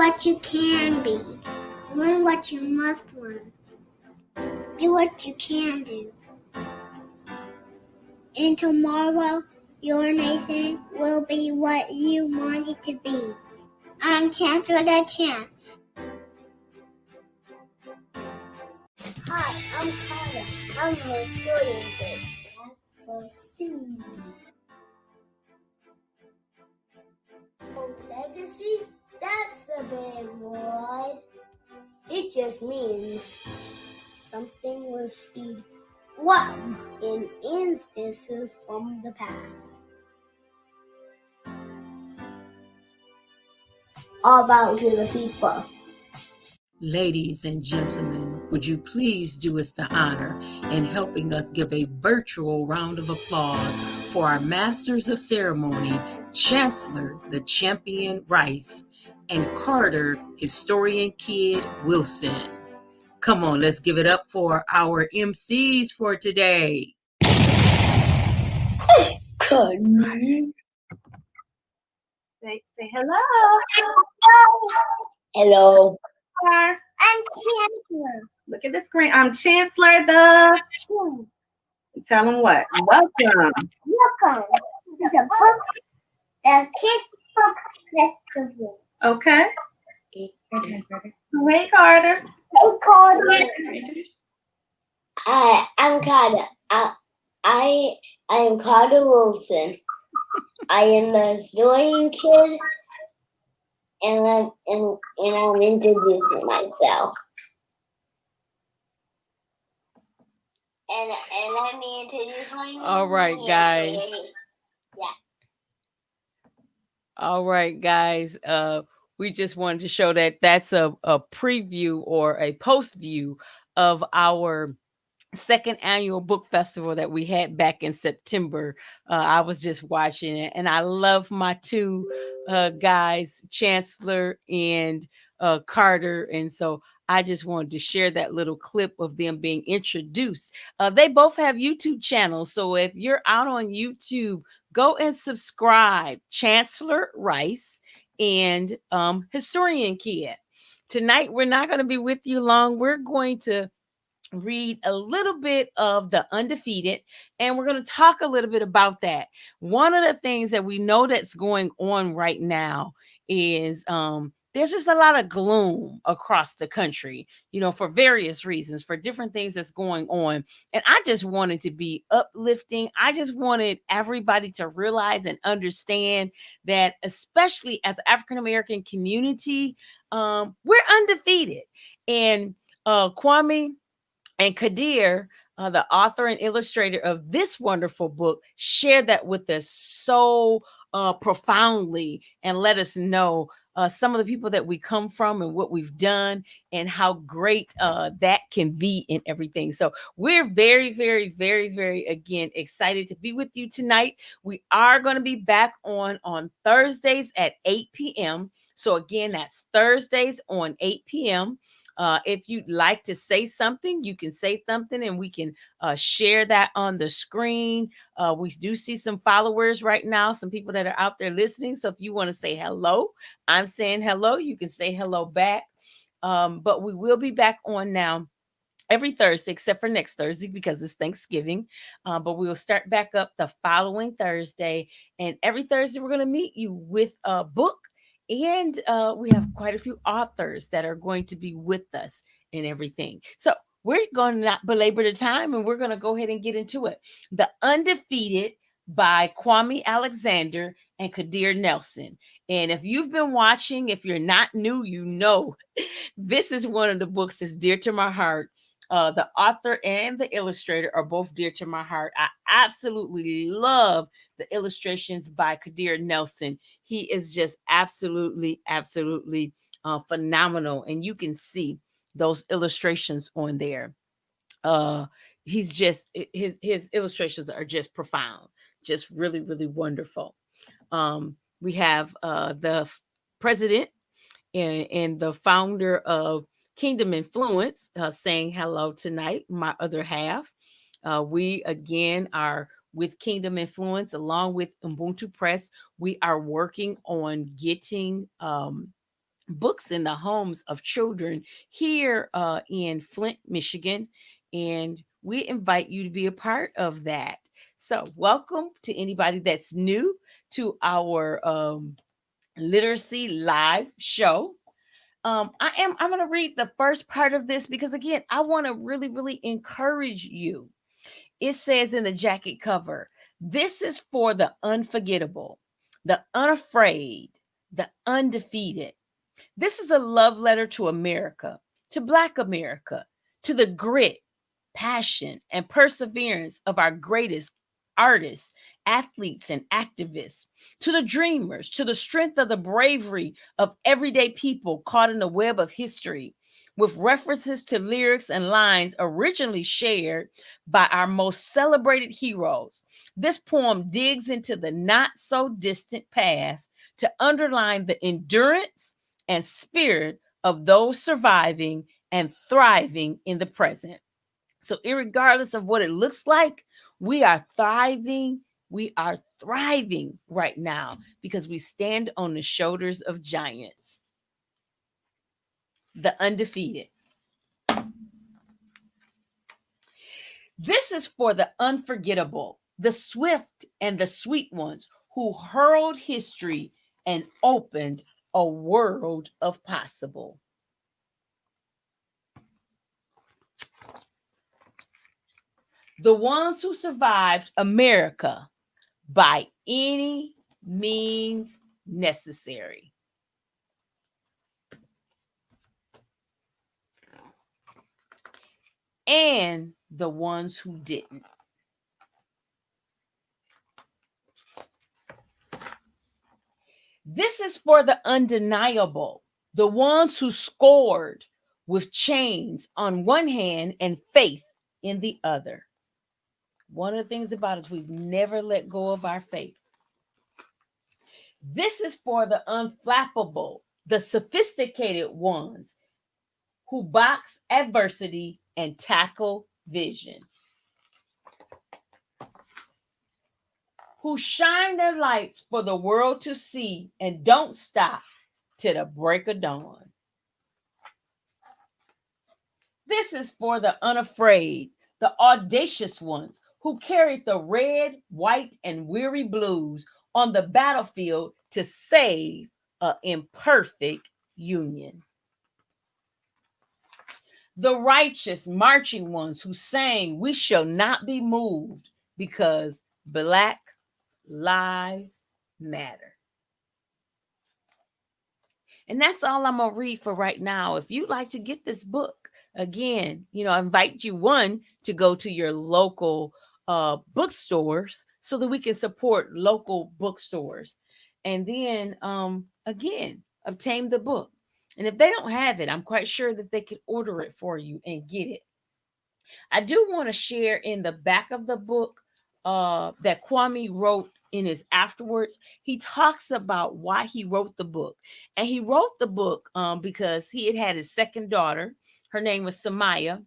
what you can be. Learn what you must learn. Do what you can do. And tomorrow, your nation will be what you want it to be. I'm Chancellor the Champ. Hi, I'm Kadir. I'm a historian kid. Legacy? That's a big word. It just means something was seen one in instances from the past. All about to the people. Ladies and gentlemen, would you please do us the honor in helping us give a virtual round of applause for our Masters of Ceremony, Chancellor the Champion Rice, and Carter Historian Kid Wilson. Come on, let's give it up for our MCs for today. Say hello. Hello. I'm Chancellor. Look at the screen. I'm Chancellor the Champ. Tell them what? Welcome. Welcome to the Kids Book Festival. Okay. Hey, Carter. Hey, Carter. Hi, I'm Carter. I am Carter Wilson. I am the historian kid, and I'm introducing myself. And let me introduce my All right, guys. Yeah. All right, guys. We just wanted to show that that's a preview or a post view of our second annual book festival that we had back in September. I was just watching it, and I love my two guys, Chancellor and Carter, and so I just wanted to share that little clip of them being introduced. They both have YouTube channels, so if you're out on YouTube, go and subscribe. Chancellor Rice and Historian Kid. Tonight, we're not going to be with you long. We're going to read a little bit of the Undefeated, and we're going to talk a little bit about that. One of the things that we know that's going on right now is there's just a lot of gloom across the country, for various reasons, for different things that's going on. And I just wanted to be uplifting. I just wanted everybody to realize and understand that, especially as an African-American community, we're undefeated. And Kwame and Kadir, the author and illustrator of this wonderful book, shared that with us so profoundly and let us know some of the people that we come from and what we've done and how great that can be in everything. So we're very, very, very, very, again, excited to be with you tonight. We are going to be back on Thursdays at 8 p.m. So again, that's Thursdays on 8 p.m. If you'd like to say something, you can say something and we can share that on the screen. We do see some followers right now, some people that are out there listening. So if you want to say hello, I'm saying hello. You can say hello back. But we will be back on now every Thursday, except for next Thursday because it's Thanksgiving. But we will start back up the following Thursday. And every Thursday, we're going to meet you with a book. And we have quite a few authors that are going to be with us and everything. So we're going to not belabor the time, and we're going to go ahead and get into it. The Undefeated by Kwame Alexander and Kadir Nelson. And if you've been watching, if you're not new, this is one of the books that's dear to my heart. The author and the illustrator are both dear to my heart. I absolutely love the illustrations by Kadir Nelson. He is just absolutely, absolutely phenomenal. And you can see those illustrations on there. He's just, his illustrations are just profound, just really, really wonderful. We have the president and the founder of Kingdom Influence saying hello tonight, my other half. We again are with Kingdom Influence along with Ubuntu Press. We are working on getting books in the homes of children here in Flint, Michigan. And we invite you to be a part of that. So, welcome to anybody that's new to our literacy live show. I'm going to read the first part of this because, again, I want to really, really encourage you. It says in the jacket cover, this is for the unforgettable, the unafraid, the undefeated. This is a love letter to America, to Black America, to the grit, passion, and perseverance of our greatest artists, athletes, and activists, to the dreamers, to the strength of the bravery of everyday people caught in the web of history, with references to lyrics and lines originally shared by our most celebrated heroes. This poem digs into the not so distant past to underline the endurance and spirit of those surviving and thriving in the present. So, irregardless of what it looks like, we are thriving. We are thriving right now because we stand on the shoulders of giants. The undefeated. This is for the unforgettable, the swift and the sweet ones who hurled history and opened a world of possible. The ones who survived America by any means necessary. And the ones who didn't. This is for the undeniable, the ones who scored with chains on one hand and faith in the other. One of the things about us, we've never let go of our faith. This is for the unflappable, the sophisticated ones who box adversity and tackle vision, who shine their lights for the world to see and don't stop till the break of dawn. This is for the unafraid, the audacious ones who carried the red, white, and weary blues on the battlefield to save an imperfect union. The righteous marching ones who sang, "We shall not be moved because Black lives matter." And that's all I'm going to read for right now. If you'd like to get this book, again, I invite you, one, to go to your local bookstores so that we can support local bookstores. And then, again, obtain the book. And if they don't have it, I'm quite sure that they could order it for you and get it. I do want to share in the back of the book that Kwame wrote in his afterwards. He talks about why he wrote the book. And he wrote the book because he had his second daughter. Her name was Samaya.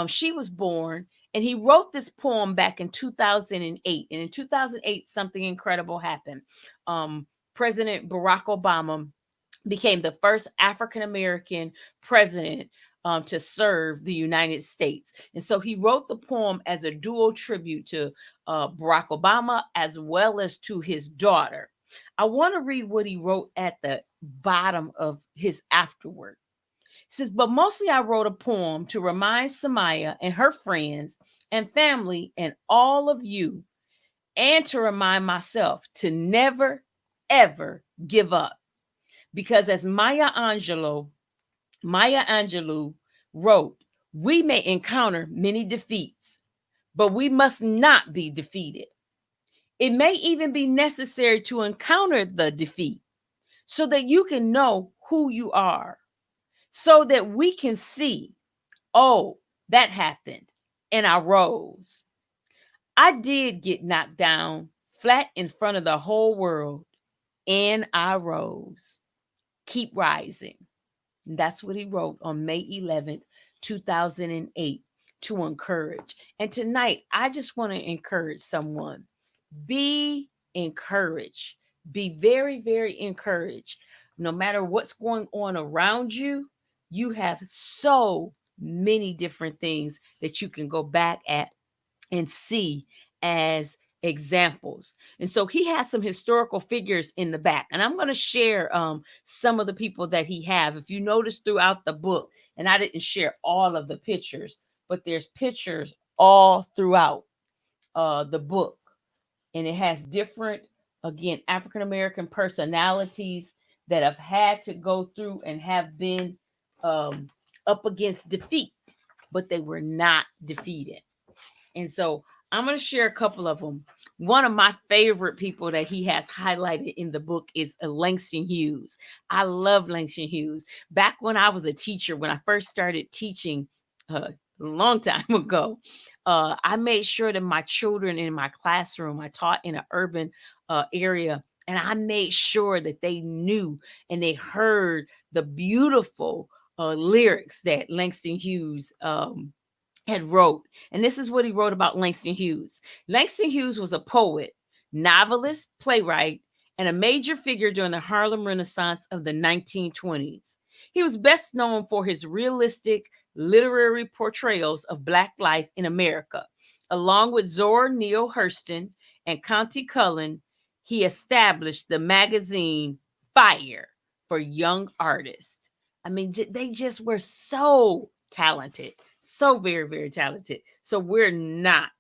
She was born, and he wrote this poem back in 2008. And in 2008, something incredible happened. President Barack Obama became the first African-American president to serve the United States. And so he wrote the poem as a dual tribute to Barack Obama as well as to his daughter. I want to read what he wrote at the bottom of his afterword. It says, "But mostly I wrote a poem to remind Samaya and her friends and family and all of you, and to remind myself to never, ever give up. Because as Maya Angelou wrote, we may encounter many defeats, but we must not be defeated. It may even be necessary to encounter the defeat so that you can know who you are, so that we can see, oh, that happened, and I rose. I did get knocked down flat in front of the whole world, and I rose. Keep rising." And that's what he wrote on May 11th, 2008, to encourage. And tonight, I just want to encourage someone. Be encouraged. Be very, very encouraged. no matter what's going on around you, you have so many different things that you can go back at and see as examples. And so he has some historical figures in the back. And I'm going to share some of the people that he have. If you notice throughout the book, and I didn't share all of the pictures, but there's pictures all throughout the book. And it has different, again, African American personalities that have had to go through and have been up against defeat, but they were not defeated. And so I'm going to share a couple of them. One of my favorite people that he has highlighted in the book is Langston Hughes. I love Langston Hughes. Back when I was a teacher, when I first started teaching a long time ago, I made sure that my children in my classroom, I taught in an urban area, and I made sure that they knew and they heard the beautiful lyrics that Langston Hughes had wrote. And this is what he wrote about Langston Hughes. Langston Hughes was a poet, novelist, playwright, and a major figure during the Harlem Renaissance of the 1920s. He was best known for his realistic literary portrayals of Black life in America. Along with Zora Neale Hurston and Conti Cullen, he established the magazine Fire for young artists. I mean, they just were so talented. So very, very talented. So we're not.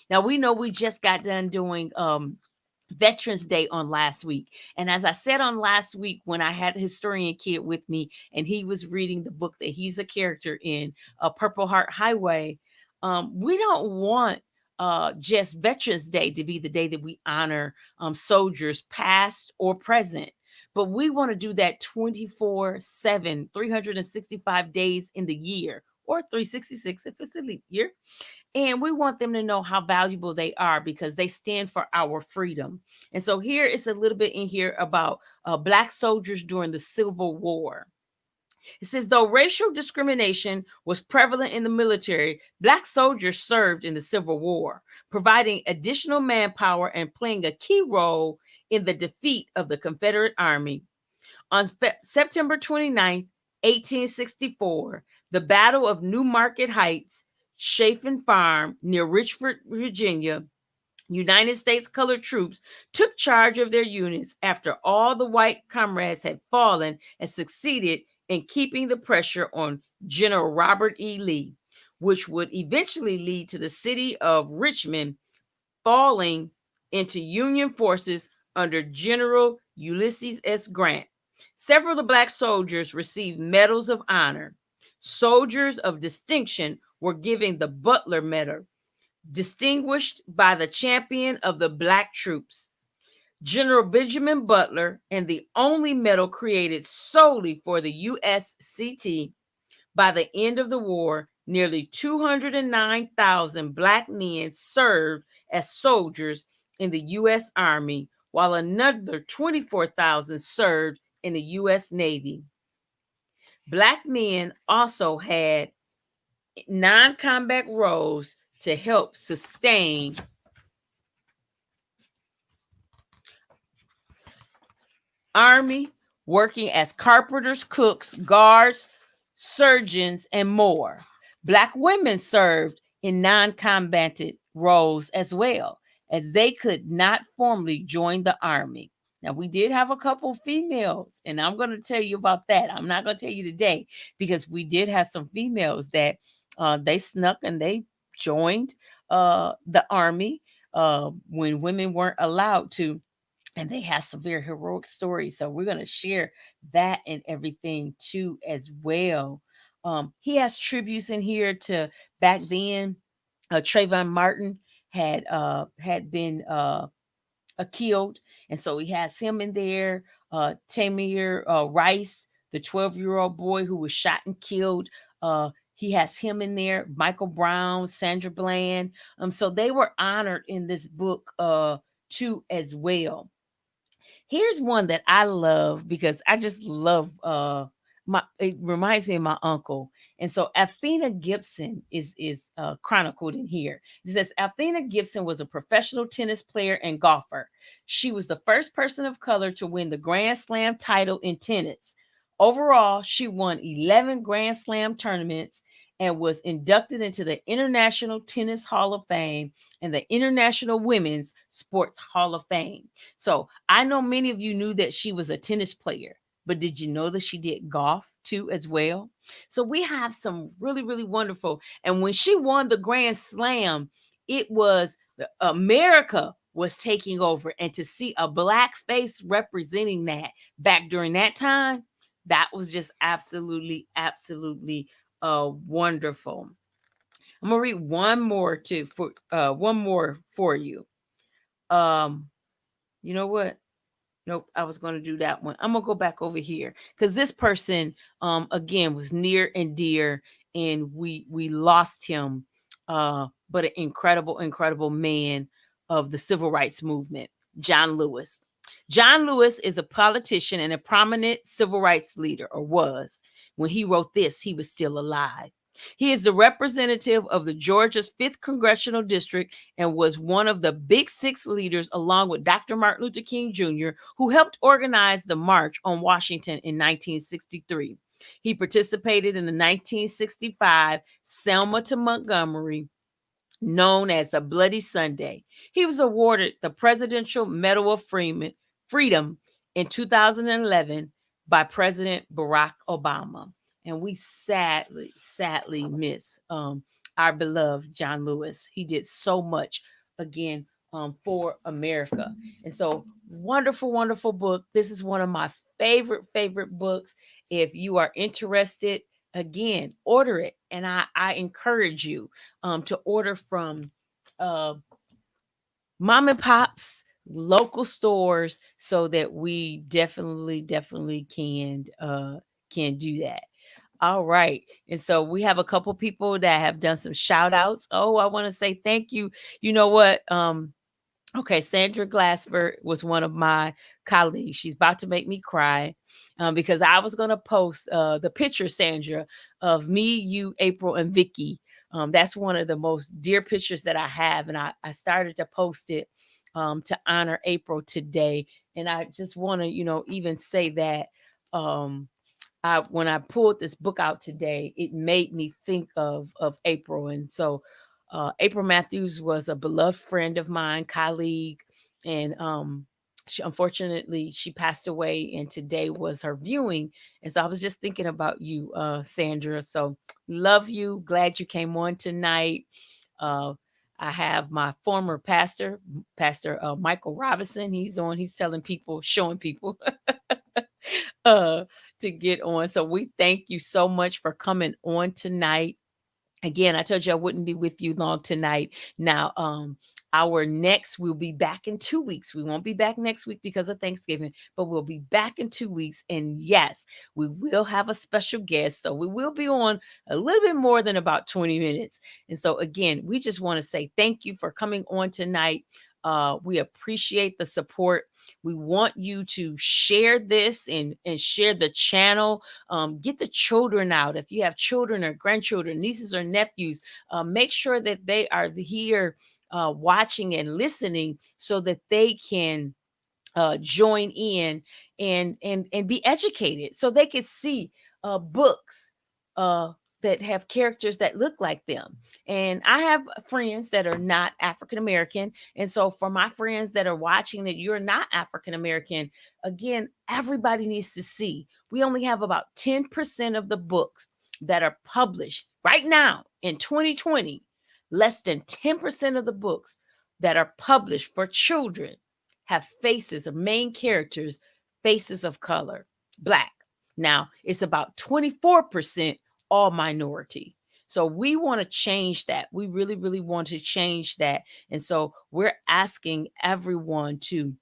Now we know we just got done doing Veterans Day on last week. And as I said on last week, when I had a historian kid with me and he was reading the book that he's a character in, Purple Heart Highway, we don't want just Veterans Day to be the day that we honor soldiers past or present. But we want to do that 24/7, 365 days in the year, or 366 if it's a leap year. And we want them to know how valuable they are because they stand for our freedom. And so here is a little bit in here about Black soldiers during the Civil War. It says, though racial discrimination was prevalent in the military, Black soldiers served in the Civil War, providing additional manpower and playing a key role in the defeat of the Confederate Army. On September 29th, 1864, the Battle of New Market Heights, Chafin Farm near Richmond, Virginia, United States colored troops took charge of their units after all the white comrades had fallen and succeeded in keeping the pressure on General Robert E. Lee, which would eventually lead to the city of Richmond falling into Union forces under General Ulysses S. Grant. Several of the Black soldiers received medals of honor. Soldiers of distinction were given the Butler Medal, distinguished by the champion of the Black troops, General Benjamin Butler, and the only medal created solely for the USCT. By the end of the war, nearly 209,000 Black men served as soldiers in the U.S. Army, while another 24,000 served in the U.S. Navy. Black men also had non-combat roles to help sustain Army, working as carpenters, cooks, guards, surgeons, and more. Black women served in non-combatant roles as well, as they could not formally join the Army. Now, we did have a couple females, and I'm going to tell you about that. I'm not going to tell you today because we did have some females that they snuck and they joined the Army when women weren't allowed to. And they have some very heroic stories. So we're going to share that and everything too as well. He has tributes in here to back then. Trayvon Martin had been killed, and so he has him in there. Tamir Rice, the 12-year-old boy who was shot and killed. He has him in there. Michael Brown, Sandra Bland. So they were honored in this book too as well. Here's one that I love because I just love it reminds me of my uncle. And so Athena Gibson is chronicled in here. It says Athena Gibson was a professional tennis player and golfer. She was the first person of color to win the Grand Slam title in tennis. Overall, she won 11 Grand Slam tournaments and was inducted into the International Tennis Hall of Fame and the International Women's Sports Hall of Fame. So I know many of you knew that she was a tennis player, but did you know that she did golf too as well? So we have some really, really wonderful. And when she won the Grand Slam, it was America was taking over. And to see a Black face representing that back during that time, that was just absolutely, absolutely wonderful. I'm gonna read one more for you. You know what? Nope, I was going to do that one. I'm going to go back over here because this person, again, was near and dear, and we lost him. But an incredible, incredible man of the civil rights movement, John Lewis. John Lewis is a politician and a prominent civil rights leader, or was. When he wrote this, he was still alive. He is the representative of the Georgia's 5th Congressional District and was one of the Big Six leaders, along with Dr. Martin Luther King Jr., who helped organize the March on Washington in 1963. He participated in the 1965 Selma to Montgomery, known as the Bloody Sunday. He was awarded the Presidential Medal of Freedom in 2011 by President Barack Obama. And we sadly miss our beloved John Lewis. He did so much, again, for America. And so wonderful, wonderful book. This is one of my favorite books. If you are interested, again, order it. And I encourage you to order from mom and pops, local stores, so that we definitely can do that. All right. And so we have a couple people that have done some shout outs. Oh, I want to say thank you. You know what? Okay, Sandra Glassford was one of my colleagues. She's about to make me cry because I was going to post the picture, Sandra, of me, you, April, and Vicky. That's one of the most dear pictures that I have. And I started to post it to honor April today. And I just want to, even say that when I pulled this book out today, it made me think of April. And so April Matthews was a beloved friend of mine, colleague, and unfortunately she passed away, and today was her viewing. And so I was just thinking about you, Sandra. So love you. Glad you came on tonight. I have my former pastor, Pastor Michael Robinson. He's on. He's telling people, showing people to get on. So we thank you so much for coming on tonight. Again, I told you I wouldn't be with you long tonight. Now, we'll be back in 2 weeks. We won't be back next week because of Thanksgiving, but we'll be back in 2 weeks. And yes, we will have a special guest. So we will be on a little bit more than about 20 minutes. And so again, we just want to say thank you for coming on tonight. We appreciate the support. We want you to share this and share the channel. Get the children out. If you have children or grandchildren, nieces or nephews, make sure that they are here watching and listening so that they can join in and be educated, so they can see books that have characters that look like them. And I have friends that are not African American. And so for my friends that are watching that you're not African American, again, everybody needs to see. We only have about 10% of the books that are published right now in 2020. Less than 10% of the books that are published for children have faces of main characters, faces of color, Black. Now, it's about 24% all minority. So we want to change that. We really, really want to change that. And so we're asking everyone to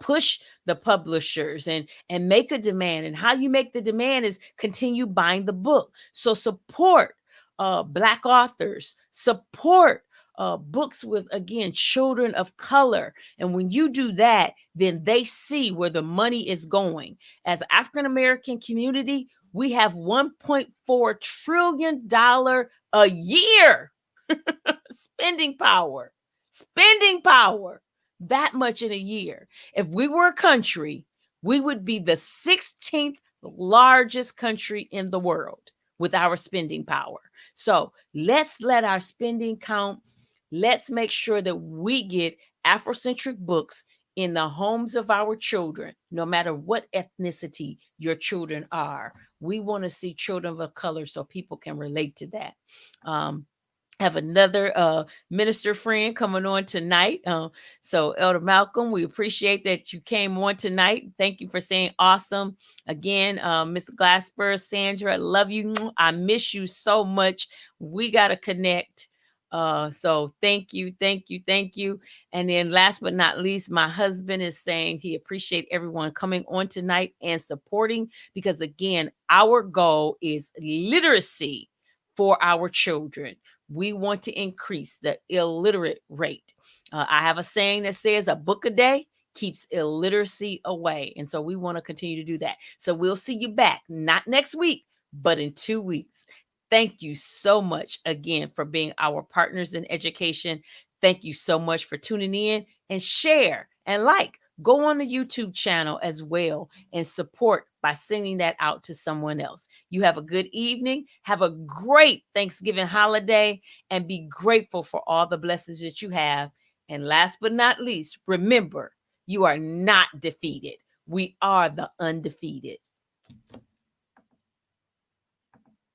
push the publishers and make a demand. And how you make the demand is continue buying the book. So support Black authors, support books with, again, children of color. And when you do that, then they see where the money is going. As African American community, We have $1.4 trillion a year spending power. Spending power. That much in a year. If we were a country, we would be the 16th largest country in the world with our spending power. So let's let our spending count. Let's make sure that we get Afrocentric books in the homes of our children, no matter what ethnicity your children are. We want to see children of color so people can relate to that. Have another minister friend coming on tonight. So Elder Malcolm, we appreciate that you came on tonight. Thank you for saying awesome. Again, Miss Glasper, Sandra, I love you. I miss you so much. We got to connect. So thank you. And then last but not least, my husband is saying he appreciates everyone coming on tonight and supporting, because again, our goal is literacy for our children. We want to increase the illiterate rate. I have a saying that says a book a day keeps illiteracy away. And so we want to continue to do that. So we'll see you back, not next week, but in 2 weeks. Thank you so much again for being our partners in education. Thank you so much for tuning in, and share and like. Go on the YouTube channel as well and support by sending that out to someone else. You have a good evening. Have a great Thanksgiving holiday, and be grateful for all the blessings that you have. And last but not least, remember, you are not defeated. We are the undefeated.